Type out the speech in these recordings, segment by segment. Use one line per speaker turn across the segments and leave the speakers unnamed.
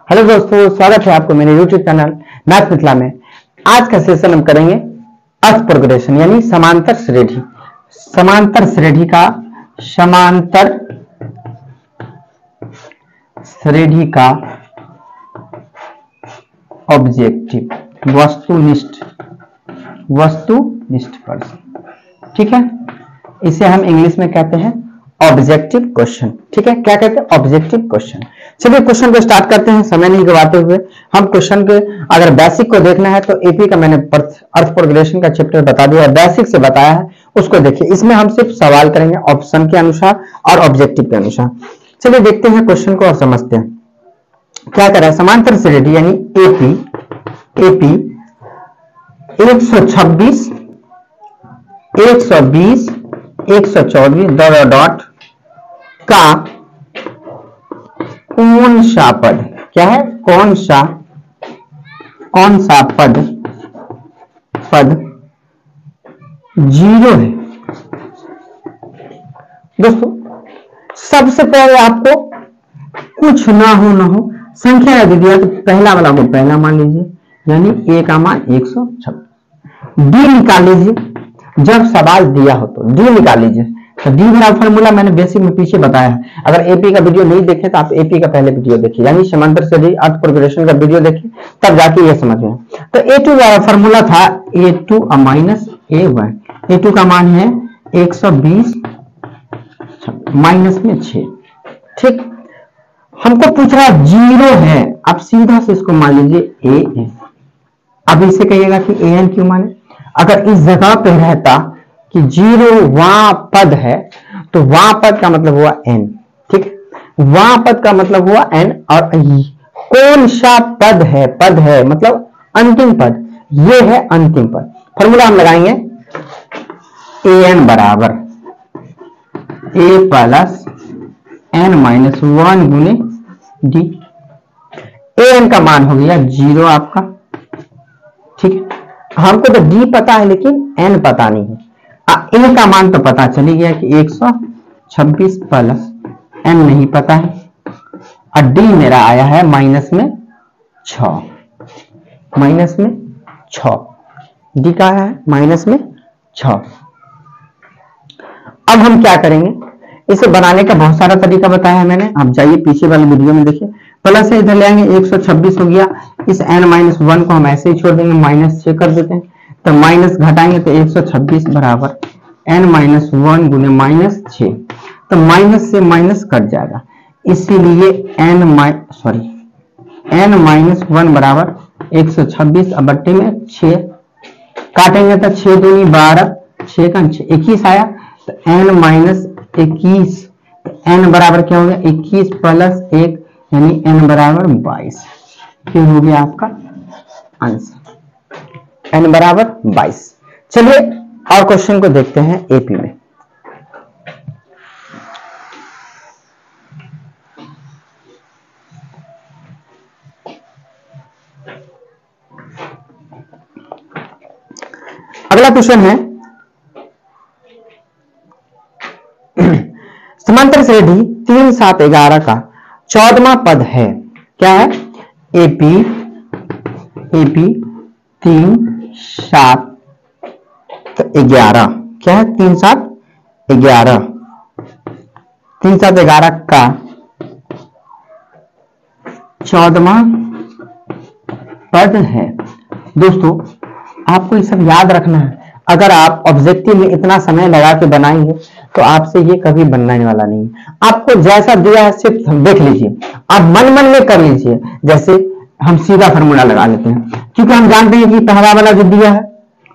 Hello दोस्तों, स्वागत है आपको मेरे YouTube चैनल मैथ मिथिला में। आज का सेशन हम करेंगे अर्थ प्रोग्रेशन यानी समांतर श्रेणी। समांतर श्रेणी का ऑब्जेक्टिव वस्तुनिष्ठ प्रश्न। ठीक है, इसे हम इंग्लिश में कहते हैं ऑब्जेक्टिव क्वेश्चन। ठीक है, क्या कहते हैं? Objective question. चलिए क्वेश्चन को स्टार्ट करते हैं समय नहीं गवाते हुए। हम क्वेश्चन के अगर बेसिक को देखना है तो एपी का मैंने अर्थ प्रोग्रेशन का चैप्टर बता दिया है, बेसिक से बताया है, उसको देखिए। इसमें हम सिर्फ सवाल करेंगे ऑप्शन के अनुसार और ऑब्जेक्टिव के अनुसार। चलिए देखते हैं क्वेश्चन को और समझते हैं क्या कर रहा है। समांतर श्रेणी यानी एपी 126 120 124 डॉट का कौन सा पद, क्या है? कौन सा पद जीरो है। दोस्तों सबसे पहले आपको कुछ ना हो संख्या दे दिया तो पहला वाला को पहला मान लीजिए, यानी ए का मान 126। डी निकाल लीजिए, जब सवाल दिया हो तो डी निकाल लीजिए। तो डी बराबर फॉर्मूला मैंने बेसिक में पीछे बताया है। अगर एपी का वीडियो नहीं देखे तो आप एपी का पहले वीडियो देखिए, यानी समांतर श्रेणी अर्थ प्रोग्रेशन का वीडियो देखिए, तब जाके ये समझ में। तो A2 वाला फॉर्मूला था A2 माइनस A1। A2 का मान है 120 माइनस में 6। ठीक, हमको पूछ रहा जीरो है, आप सीधा से इसको मान लीजिए AN। अब इसे कहिएगा कि AN क्यों माने? अगर इस जगह पे रहता कि जीरो वहां पद है तो वहां पद का मतलब हुआ n। ठीक, वहां पद का मतलब हुआ n, और कौन सा पद है मतलब अंतिम पद, ये है अंतिम पद। फॉर्मूला हम लगाएंगे an बराबर a प्लस n माइनस 1 गुने डी। an का मान हो गया जीरो आपका। ठीक है, हमको तो डी पता है लेकिन n पता नहीं है। ए का मान तो पता चली गया कि 126 प्लस n नहीं पता है, और डी मेरा आया है माइनस में 6। डी का है माइनस में 6। अब हम क्या करेंगे, इसे बनाने का बहुत सारा तरीका बताया है मैंने, आप जाइए पीछे वाले वीडियो में देखिए। प्लस से इधर ले आएंगे, 126 हो गया, इस n माइनस 1 को हम ऐसे ही छोड़ देंगे, माइनस 6 कर देते हैं। तो माइनस घटाएंगे तो 126 बराबर n माइनस 1 गुने माइनस 6। तो माइनस से माइनस कट जाएगा, इसीलिए n माइनस 1 बराबर 126 अब बट्टे में 6 काटेंगे तो 6 दूनी 12, 6 का 21 आया। तो n माइनस 21, तो n बराबर क्या हो गया? 21 प्लस 1 यानी n बराबर 22। ये हो गया आपका आंसर, n बराबर 22। चलिए और क्वेश्चन को देखते हैं एपी में। अगला क्वेश्चन है समांतर श्रेणी 3 7 11 का 14वां पद है। क्या है? एपी 3 7 11। क्या है? 3 7 11 का 14वां पद है। दोस्तों आपको ये सब याद रखना है। अगर आप ऑब्जेक्टिव में इतना समय लगा के बनाएंगे तो आपसे ये कभी बनने वाला नहीं है। आपको जैसा दिया है सिर्फ देख लीजिए, आप मन में कर लीजिए। जैसे हम सीधा फार्मूला लगा लेते हैं, क्योंकि हम जानते हैं कि पहला वाला जो दिया है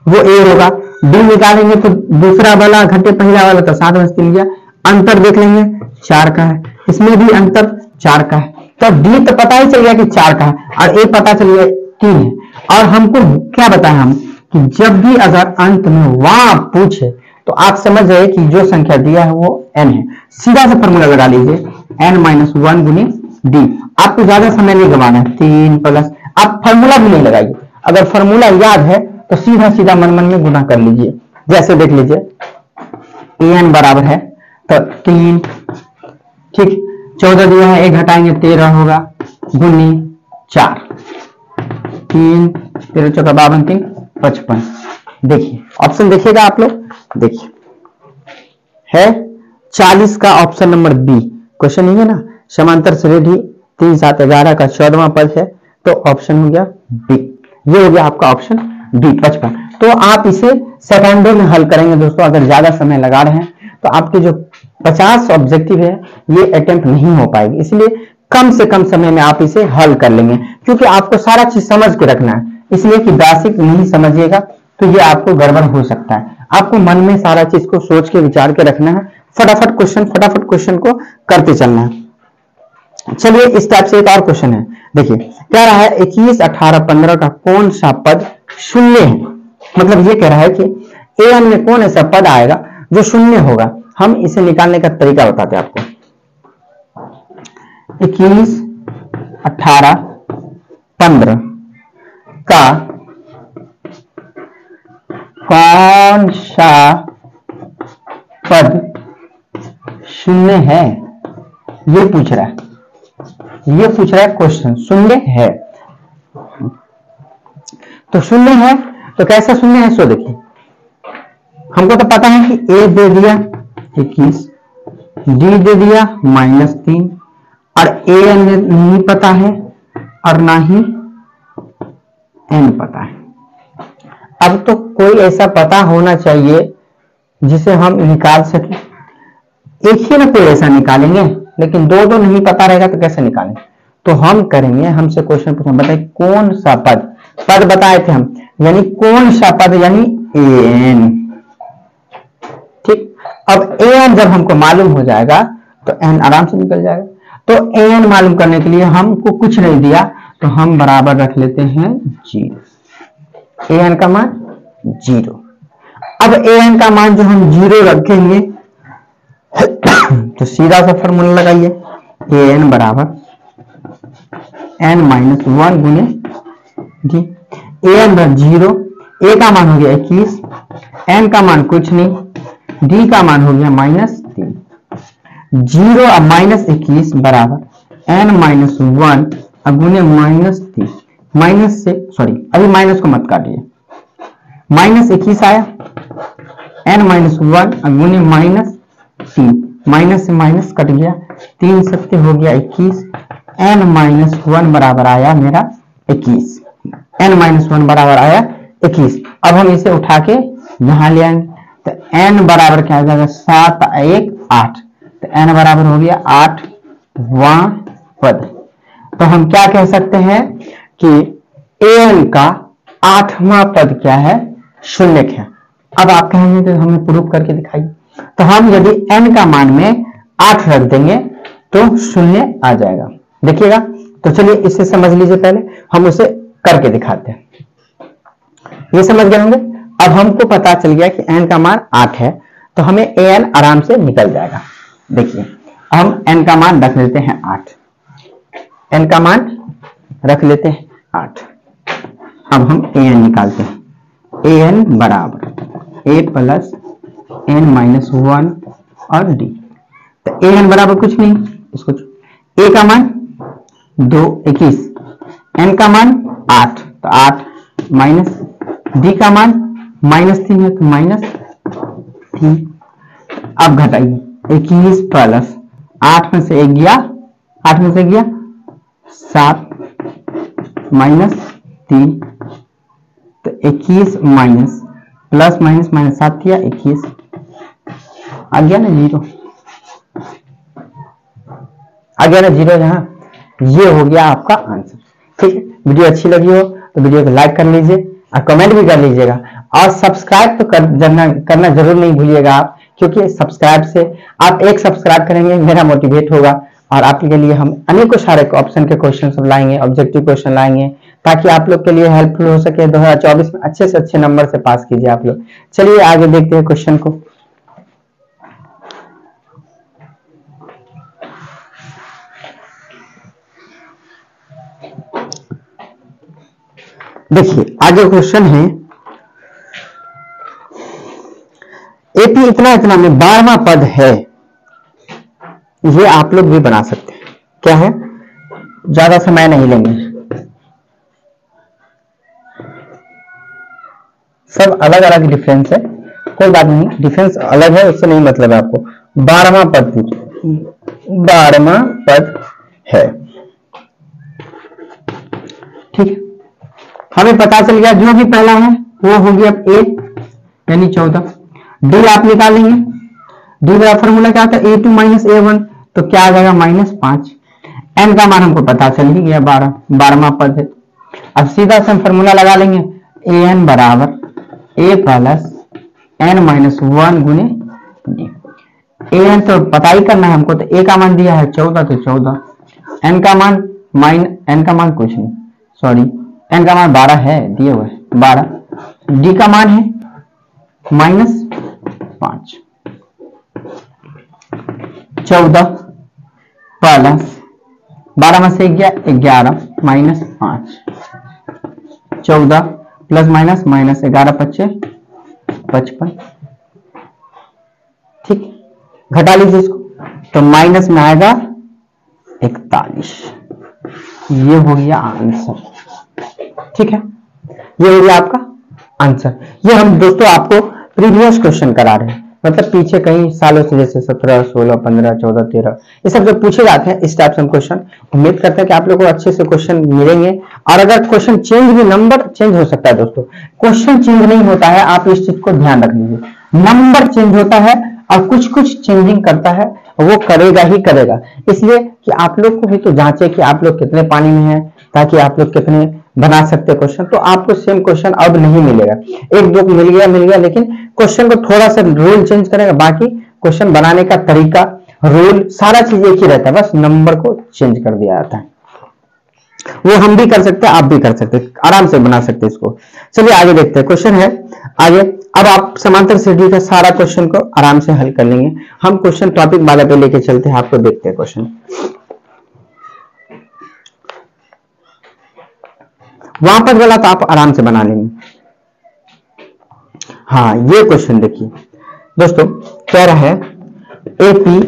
वो ए होगा। डी निकालेंगे तो दूसरा वाला घटे पहला वाला, तो 7 में 3 गया। अंतर देख लेंगे 4 का है, इसमें भी अंतर 4 का है। तो डी तो पता ही चल गया कि 4 का है, और ए पता चल गया 3 है। और हमको क्या बताया हम कि जब भी अगर अंत में वहां पूछे तो आप समझ रहे कि जो संख्या दिया है वो n है। सीधा से फॉर्मूला लगा लीजिए n माइनस 1 गुनी डी। आपको ज्यादा समय नहीं गवाना है, 3 प्लस, आप फॉर्मूला भी नहीं लगाइए। अगर फॉर्मूला याद है तो सीधा मन में गुना कर लीजिए। जैसे देख लीजिए an बराबर है तो 3, ठीक, 14 दिया है, 1 घटाएंगे 13 होगा, गुनी 4, 3 13 चौका 52 3 55। देखिए ऑप्शन देखिएगा आप लोग, देखिए है 40 का ऑप्शन नंबर बी क्वेश्चन नहीं है ना, समांतर श्रेणी 3 7 11 का 14वां पद है, तो ऑप्शन हो गया बी। ये हो गया आपका ऑप्शन बी 55। तो आप इसे सेकंडों में हल करेंगे दोस्तों, अगर ज्यादा समय लगा रहे हैं तो आपके जो 50 ऑब्जेक्टिव है ये अटेम्प्ट नहीं हो पाएगी, इसलिए कम से कम समय में आप इसे हल कर लेंगे, क्योंकि आपको सारा चीज समझ के रखना है, इसलिए कि बेसिक नहीं समझिएगा तो ये आपको गड़बड़ हो सकता है। आपको मन में सारा चीज को सोच के विचार के रखना है, फटाफट क्वेश्चन को करते चलना है। चलिए इस टाइप से एक और क्वेश्चन है, देखिए कह रहा है 21 18 15 का कौन सा पद शून्य है, मतलब ये कह रहा है कि an में कौन ऐसा पद आएगा जो शून्य होगा। हम इसे निकालने का तरीका बताते हैं आपको। 21 18 15 का कौन सा पद शून्य है, ये पूछ रहा है, ये पूछ रहा है क्वेश्चन, शून्य है। तो शून्य है तो कैसा शून्य है, सो देखिए हमको तो पता है कि a दे दिया 21, d दे दिया -3 और a नहीं पता है और ना ही n पता है। अब तो कोई ऐसा पता होना चाहिए जिसे हम निकाल सके, एक ही ना कोई ऐसा निकालेंगे, लेकिन दो दो नहीं पता रहेगा तो कैसे निकालेंगे। तो हम करेंगे, हमसे क्वेश्चन पूछा, बताइए कौन सा पद बताए थे हम, यानी कौन सा पद यानी an। ठीक, अब an जब हमको मालूम हो जाएगा तो n आराम से निकल जाएगा। तो an मालूम करने के लिए हमको कुछ नहीं दिया तो हम बराबर रख लेते हैं 0, an का मान 0। अब an का मान जो हम 0 रखेंगे तो सीधा सा फॉर्मूला लगाइए, an बराबर n - 1 गुने d। an 0, a का मान हो गया 21, n का मान कुछ नहीं, d का मान हो गया -3। 0 अब -21 बराबर n - 1 गुने -3, माइनस से सॉरी अभी माइनस को मत काटिए, -21 आया, n - 1 गुने -3, माइनस से माइनस कट गया, 3 सत्य हो गया 21, n - 1 बराबर आया मेरा 21, n - 1 बराबर आया 21। अब हम इसे उठा के यहां ले आएंगे तो n बराबर क्या आ जाएगा 7 1 8, तो n बराबर हो गया 8वां पद। तो हम क्या कह सकते हैं कि an का 8वां पद क्या है, शून्य है। अब आप कहेंगे तो हमें प्रूफ करके दिखाइए, तो हम यदि n का मान में 8 रख देंगे तो शून्य आ जाएगा, देखिएगा। तो चलिए इसे समझ लीजिए, पहले हम उसे करके दिखाते हैं, ये समझ गए होंगे। अब हमको पता चल गया कि n का मान 8 है तो हमें an आराम से निकल जाएगा। देखिए हम n का मान रख लेते हैं 8, n का मान रख लेते हैं 8। अब हम an निकालते हैं, an बराबर a प्लस n - 1 और d। तो an बराबर कुछ नहीं, इसको a का मान 2 21, n का मान 8 तो 8 माइनस d का मान -3 है तो -3। अब घटाइए, 21 प्लस 8 में से 1 गया, 8 में से गया 7 -3, तो 21 माइनस प्लस माइनस 7 किया 21, आ गया ना 0, आ गया ना 0 यहाँ, ये हो गया आपका आंसर। ठीक है, वीडियो अच्छी लगी हो तो वीडियो को लाइक कर लीजिए और कमेंट भी कर लीजिएगा, और सब्सक्राइब तो करना जरूर नहीं भूलिएगा आप, क्योंकि सब्सक्राइब से आप एक सब्सक्राइब करेंगे मेरा मोटिवेट होगा, और आपके लिए हम अनेकों सारे ऑप्शन के क्वेश्चन सब लाएंगे, ऑब्जेक्टिव क्वेश्चन लाएंगे, ताकि आप लोग के लिए हेल्पफुल हो सके। 2024 में अच्छे से अच्छे नंबर से पास कीजिए आप लोग। चलिए आगे देखते हैं क्वेश्चन को। देखिए आगे क्वेश्चन है, एपी इतना में 12वां पद है, ये आप लोग भी बना सकते हैं। क्या है, ज्यादा समय नहीं लेंगे,
मतलब अलग अलग डिफरेंस है, कोई बात नहीं, डिफरेंस अलग है उससे नहीं मतलब है आपको। 12वां पद पूछ, 12वां पद है,
ठीक है। हमें पता चल गया जो भी पहला है वो हो गया ए यानी 14। डी आप निकालेंगे, डी का फॉर्मूला क्या था, ए टू माइनस ए वन, तो क्या आ जाएगा -5। एन का मान हमको पता चल ही गया 12, 12वां पद है। अब सीधा से हम फॉर्मूला लगा लेंगे, ए एन बराबर ए प्लस एन माइनस 1 गुने डी। ए एन तो पता ही करना है हमको, तो ए का मान दिया है 14, तो 14। एन का मान कुछ नहीं, सॉरी, एन का मान 12 है, दिए हुए 12। डी का मान है -5। 14 प्लस 12 में से 11 -5, 14 प्लस माइनस माइनस 11 × 5 = 55। ठीक, घटा लीजिए इसको, तो माइनस में आएगा 41। ये हो गया आंसर। ठीक है, ये हो गया आपका आंसर। ये हम दोस्तों आपको प्रीवियस क्वेश्चन करा रहे हैं, मतलब पीछे कई सालों से, जैसे 17, 16, 15, 14, 13, ये सब जो पूछे जाते हैं इस टाइप से हम क्वेश्चन। उम्मीद करते हैं कि आप लोगों को अच्छे से क्वेश्चन मिलेंगे। और अगर क्वेश्चन चेंज भी, नंबर चेंज हो सकता है दोस्तों, क्वेश्चन चेंज नहीं होता है, आप इस चीज को ध्यान रख लीजिए। नंबर चेंज होता है और कुछ कुछ चेंजिंग करता है, वो करेगा ही करेगा। इसलिए कि आप लोग को भी तो जांचे कि आप लोग कितने पानी में हैं, ताकि आप लोग कितने बना सकते हैं क्वेश्चन। तो आपको सेम क्वेश्चन अब नहीं मिलेगा, एक दो मिल गया, लेकिन क्वेश्चन को थोड़ा सा रूल चेंज करेगा, बाकी क्वेश्चन बनाने का तरीका, रूल, सारा चीज एक ही रहता है, बस नंबर को चेंज कर दिया जाता है। वो हम भी कर सकते हैं, आप भी कर सकते हैं, आराम से बना सकते हैं इसको। चलिए आगे देखते हैं, क्वेश्चन है आगे। अब आप समांतर श्रेणी का सारा क्वेश्चन को आराम से हल कर लेंगे। हम क्वेश्चन टॉपिक वाला पे लेके चलते हैं, आपको देखते हैं क्वेश्चन। वहां पर वाला तो आप आराम से बना लेंगे। हाँ, ये क्वेश्चन देखिए दोस्तों, कह रहा है एपी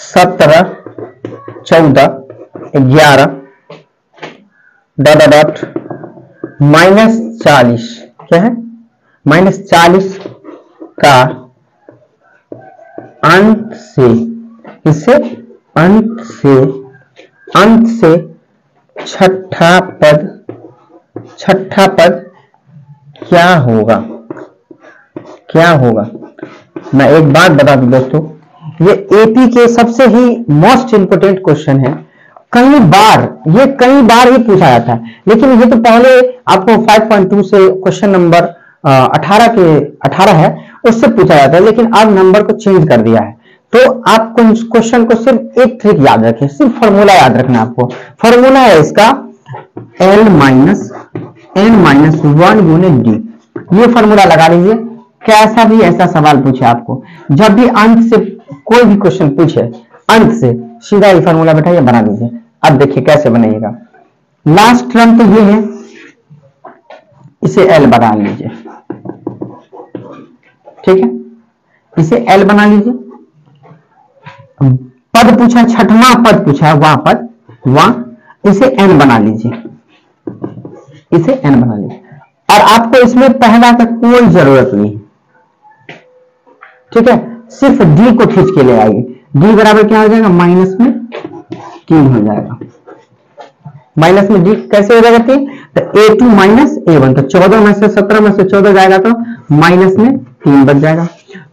17, 14, 11 -40, क्या है, -40 का अंत से, इससे अंत से छठा पद क्या होगा। मैं एक बात बता दूं दोस्तों, ये एपी के सबसे ही मोस्ट इंपोर्टेंट क्वेश्चन है। कई बार ही पूछा जाता है, लेकिन ये तो पहले आपको 5.2 से क्वेश्चन नंबर 18 है, उससे पूछा जाता है, लेकिन अब नंबर को चेंज कर दिया है। तो आप क्वेश्चन को सिर्फ एक ट्रिक याद रखें, सिर्फ फॉर्मूला याद रखना आपको। फॉर्मूला है इसका L - n-1 गुने डी। ये फॉर्मूला लगा लीजिए। कैसा भी ऐसा सवाल पूछे आपको, जब भी अंत से कोई भी क्वेश्चन पूछे, अंत से सीधा ये फॉर्मूला बैठाइए, बना लीजिए। अब देखिए कैसे बनाइएगा। लास्ट टर्म तो ये है, इसे L बना लीजिए, ठीक है, इसे L बना लीजिए। पद पूछा, छठवां पद पूछा है, वहां इसे n बना लीजिए, और आपको इसमें पहला का कोई जरूरत नहीं है, ठीक है, सिर्फ d को खींच के ले आइए। d बराबर क्या हो जाएगा, -3 हो जाएगा। माइनस में d कैसे हो जाएगा, तो a2 - a1, तो 14 में से 17 में से 14 जाएगा, तो माइनस में 3 बच जाएगा।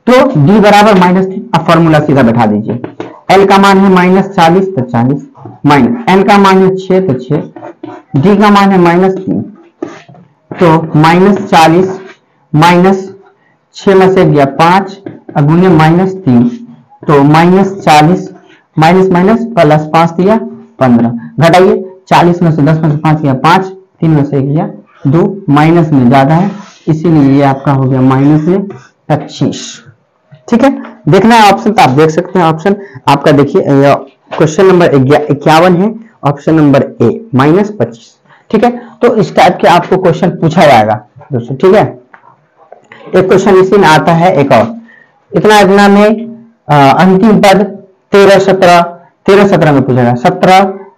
तो d बराबर -3। अब फॉर्मूला सीधा बैठा दीजिए। L का मान है -40, तो 40, माइनस n का मान है 6, तो 6, d का मान है -3, तो -40 -6 में से गया 5 और गुने -3, तो -40 माइनस प्लस 5 दिया 15। घटाइए, 40 में से 10 में से 5 गया 5, 3 में से गया 2, माइनस में ज्यादा है, इसीलिए ये आपका हो गया -25। ठीक है, देखना है ऑप्शन तो आप देख सकते हैं। ऑप्शन आपका देखिए, क्वेश्चन नंबर 51 है, ऑप्शन नंबर ए -25। ठीक है, तो इस टाइप के आपको क्वेश्चन पूछा जाएगा दोस्तों। ठीक है, एक क्वेश्चन इसी में आता है, एक और इतना में अंतिम पद 13, 17 में पूछेगा।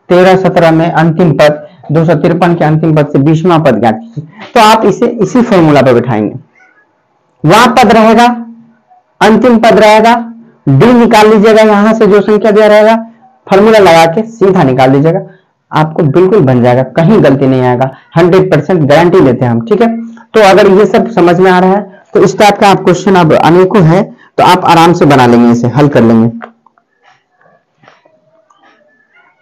13, 17 में अंतिम पद
253 के अंतिम पद से 20वां पद ज्ञात कीजिए। तो आप इसे इसी फॉर्मूला पे बिठाएंगे, वहां पद रहेगा, अंतिम पद रहेगा, डी निकाल लीजिएगा, यहां से जो संख्या दिया रहेगा फॉर्मूला लगा के सीधा निकाल लीजिएगा, आपको बिल्कुल बन जाएगा, कहीं गलती नहीं आएगा, 100% गारंटी लेते हैं हम। ठीक है, तो अगर ये सब समझ में आ रहा है तो इस टाइप का आप क्वेश्चन अब अनेकों है तो आप आराम से बना लेंगे, इसे हल कर लेंगे।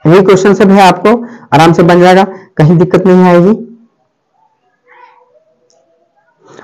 यही क्वेश्चन सब है, आपको आराम से बन जाएगा, कहीं दिक्कत नहीं आएगी।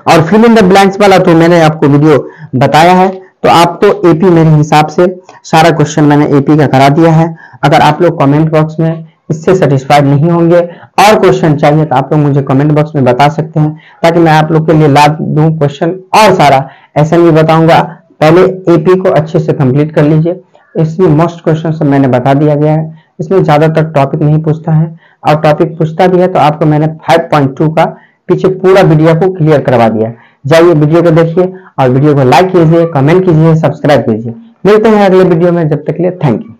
और फिल इन द ब्लैंक्स वाला तो मैंने आपको वीडियो बताया है, तो आपको एपी मेरे हिसाब से सारा क्वेश्चन मैंने एपी का करा दिया है। अगर आप लोग कमेंट बॉक्स में इससे सेटिस्फाइड नहीं होंगे और क्वेश्चन चाहिए तो आप लोग मुझे कमेंट बॉक्स में बता सकते हैं, ताकि मैं आप लोग के लिए ला दूं क्वेश्चन और सारा। ऐसा नहीं बताऊंगा, पहले एपी को अच्छे से कंप्लीट कर लीजिए, इसमें मोस्ट क्वेश्चन सब मैंने बता दिया गया है, इसमें ज्यादातर टॉपिक नहीं पूछता है, और टॉपिक पूछता भी है तो आपको मैंने 5.2 का पीछे पूरा वीडियो को क्लियर करवा दिया। जाइए वीडियो को देखिए और वीडियो को लाइक कीजिए, कमेंट कीजिए, सब्सक्राइब कीजिए। मिलते हैं अगले वीडियो में, जब तक के लिए थैंक यू।